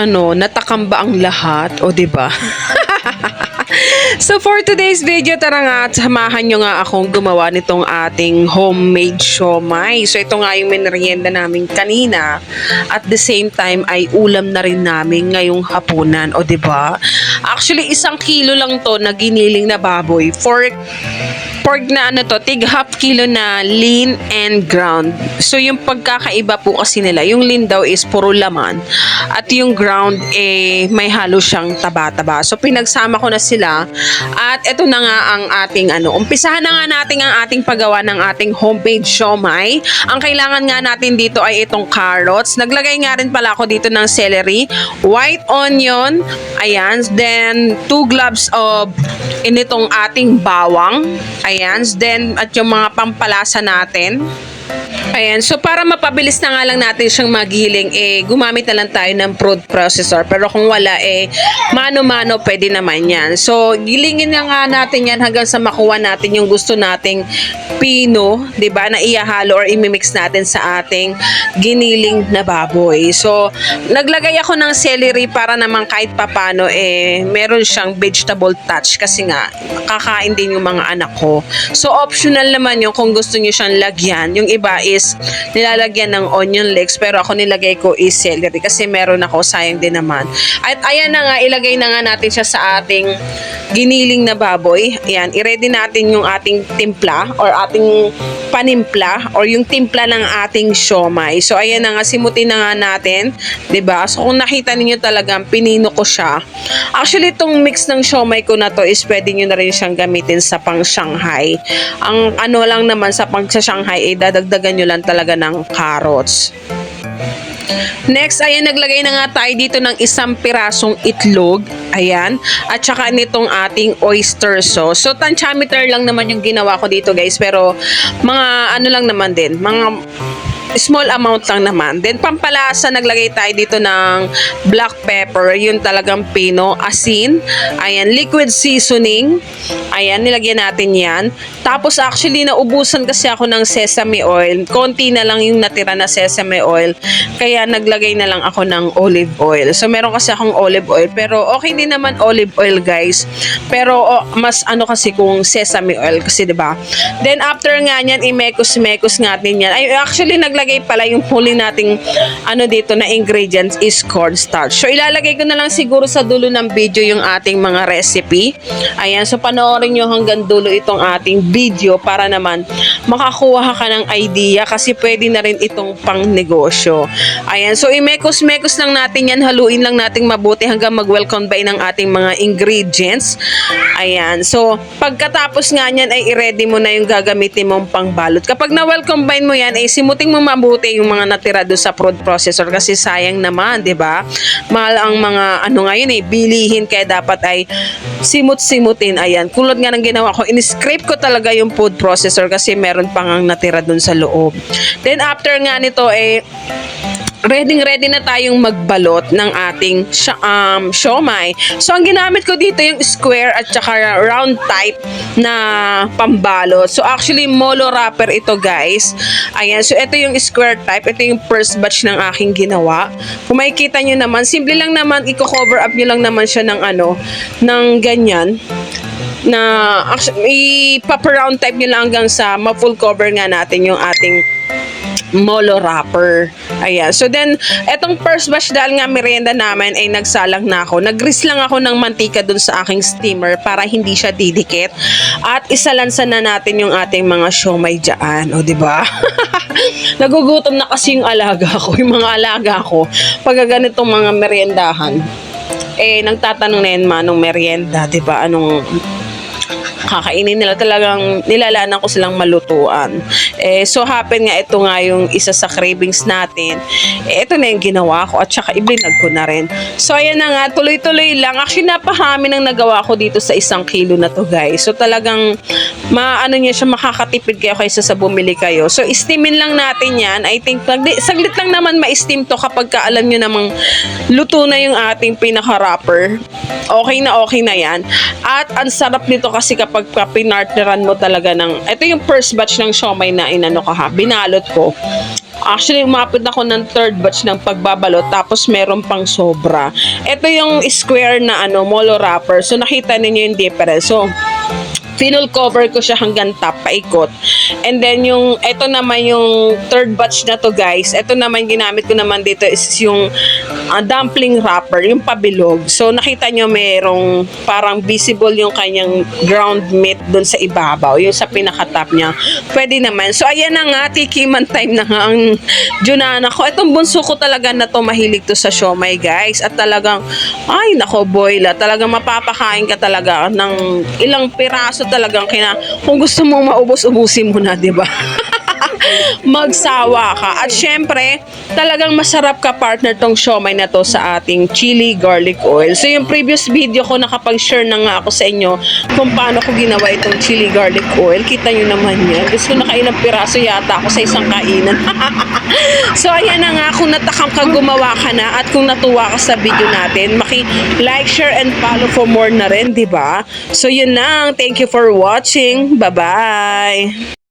Ano, natakam ba ang lahat? O, diba? So, for today's video, tara nga at samahan nyo nga akong gumawa nitong ating homemade siomai. So, ito nga yung merienda namin kanina. At the same time, ay ulam na rin namin ngayong hapunan. O, diba? Actually, 1 kilo lang to na giniling na baboy. Pork na ano to, tig half kilo na lean and ground. So, yung pagkakaiba po kasi nila, yung lean daw is puro laman. At yung ground, may halo siyang taba-taba. So, pinagsama ko na sila. At ito na nga ang ating umpisahan na nga natin ang ating paggawa ng ating homemade siomai. Ang kailangan nga natin dito ay itong carrots. Naglagay nga rin pala ako dito ng celery, white onion, ayan, then 2 gloves of initong ating bawang, ayan, then at yung mga pampalasa natin. Ayan, so para mapabilis na nga lang natin siyang maghiling, gumamit na lang tayo ng food processor. Pero kung wala, mano-mano pwede naman yan. So, gilingin na nga natin yan hanggang sa makuha natin yung gusto nating pino, diba, na ihahalo or imimix natin sa ating giniling na baboy. So, naglagay ako ng celery para naman kahit papano, meron siyang vegetable touch kasi nga, kakain din yung mga anak ko. So, optional naman yung kung gusto nyo siyang lagyan. Yung iba is nilalagyan ng onion legs, pero ako nilagay ko is celery kasi meron ako, sayang din naman. At ayan na nga, ilagay na nga natin siya sa ating giniling na baboy. Ayan, i-ready natin yung ating timpla or ating panimpla or yung timpla ng ating siomai. So ayan na nga, simutin na nga natin, 'di ba? So kung nakita niyo talagang pinino ko siya. Actually, itong mix ng siomai ko na to is pwede niyo na rin siyang gamitin sa pang Shanghai. Ang ano lang naman sa pang Shanghai, dadagdagan niyo lang talaga ng carrots. Next, ayan, naglagay na nga tayo dito ng 1 pirasong itlog. Ayan. At saka nitong ating oyster sauce. So, tantiameter lang naman yung ginawa ko dito, guys. Pero, mga ano lang naman din. Mga small amount lang naman. Then, pampalasa, naglagay tayo dito ng black pepper. Yun talagang pino. Asin. Ayan. Liquid seasoning. Ayan. Nilagyan natin yan. Tapos, actually, naubusan kasi ako ng sesame oil. Konti na lang yung natira na sesame oil. Kaya, naglagay na lang ako ng olive oil. So, meron kasi akong olive oil. Pero, okay din naman olive oil, guys. Pero, mas ano kasi kung sesame oil. Kasi, diba? Then, after nga yan, imekos-mekos natin yan. Ay, actually, naglagay pala yung huli nating dito na ingredients is cornstarch. So, ilalagay ko na lang siguro sa dulo ng video yung ating mga recipe. Ayan. So, panoorin nyo hanggang dulo itong ating video para naman makakuha ka ng idea kasi pwede na rin itong pang negosyo. Ayan. So, imekos-mekos lang natin yan. Haluin lang natin mabuti hanggang mag-well combine ng ating mga ingredients. Ayan. So, pagkatapos nga yan ay i-ready mo na yung gagamitin mong pangbalot. Kapag na-well combine mo yan, ay simuting mo mabuti yung mga natira doon sa food processor kasi sayang naman, 'di ba? Mahal ang mga ngayon bilihin, kaya dapat ay simut-simutin. Ayan. Kulot nga ng ginawa ko, in-scrape ko talaga yung food processor kasi meron pang natira doon sa loob. Then after nga nito ready na tayong magbalot ng ating siomai. So, ang ginamit ko dito yung square at saka round type na pambalot. So, actually, molo wrapper ito, guys. Ayan. So, ito yung square type. Ito yung first batch ng aking ginawa. Kung makikita nyo naman, simple lang naman, i-cover up nyo lang naman siya ng ng ganyan. Na, ipa-round type nyo lang hanggang sa ma-full cover nga natin yung ating molo wrapper. Ayan. So then, etong first batch dahil nga merienda namin ay nagsalang na ako. Nag-grease lang ako ng mantika dun sa aking steamer para hindi siya didikit. At isalansan na natin yung ating mga siomai dyan. O, diba? Nagugutom na kasi yung alaga ko. Yung mga alaga ko. Pag ganitong mga meriendahan, nagtatanong na yun manong merienda, diba? kakainin nila. Talagang nilalanan ko silang malutuan. So happen nga ito nga yung isa sa cravings natin. Ito na yung ginawa ko at saka iblinag ko na rin. So ayan na nga, tuloy-tuloy lang. Actually napahami nang nagawa ko dito sa 1 kilo na to guys. So talagang maano niya siya, makakatipid kayo kaysa sa bumili kayo. So steamin lang natin yan. I think saglit lang naman ma-steam to kapag ka alam nyo namang luto na yung ating pinaka-wrapper. Okay na yan. At ang sarap nito kasi kapag pinartneran mo talaga ng, ito yung first batch ng siomai na binalot ko. Actually, umapit ako ng 3rd batch ng pagbabalot tapos meron pang sobra. Ito yung square na molo wrapper. So nakita niyo yung difference. So final cover ko siya hanggang top, paikot. And then ito naman yung 3rd batch na to guys. Ito naman ginamit ko naman dito is yung dumpling wrapper, yung pabilog. So nakita nyo merong parang visible yung kanyang ground meat dun sa ibabaw, yung sa pinaka-top niya. Pwede naman. So ayan na nga, tikiman time na nga ang Junana ko. Itong bunso ko talaga na to, mahilig to sa siomai guys. At talagang, ay nako boyla, talagang mapapakain ka talaga ng ilang piraso talagang kung gusto mo maubos-ubusin mo na, di ba? Magsawa ka. At syempre, talagang masarap ka partner tong siomai na to sa ating chili garlic oil. So yung previous video ko, nakapag-share na nga ako sa inyo kung paano ko ginawa itong chili garlic oil. Kita nyo naman yan. Gusto ko nakailang piraso yata ako sa isang kainan. So ayan na nga, kung natakam ka, gumawa ka na, at kung natuwa ka sa video natin, maki-like, share, and follow for more na rin, di ba? So yun lang. Thank you for watching. Bye-bye!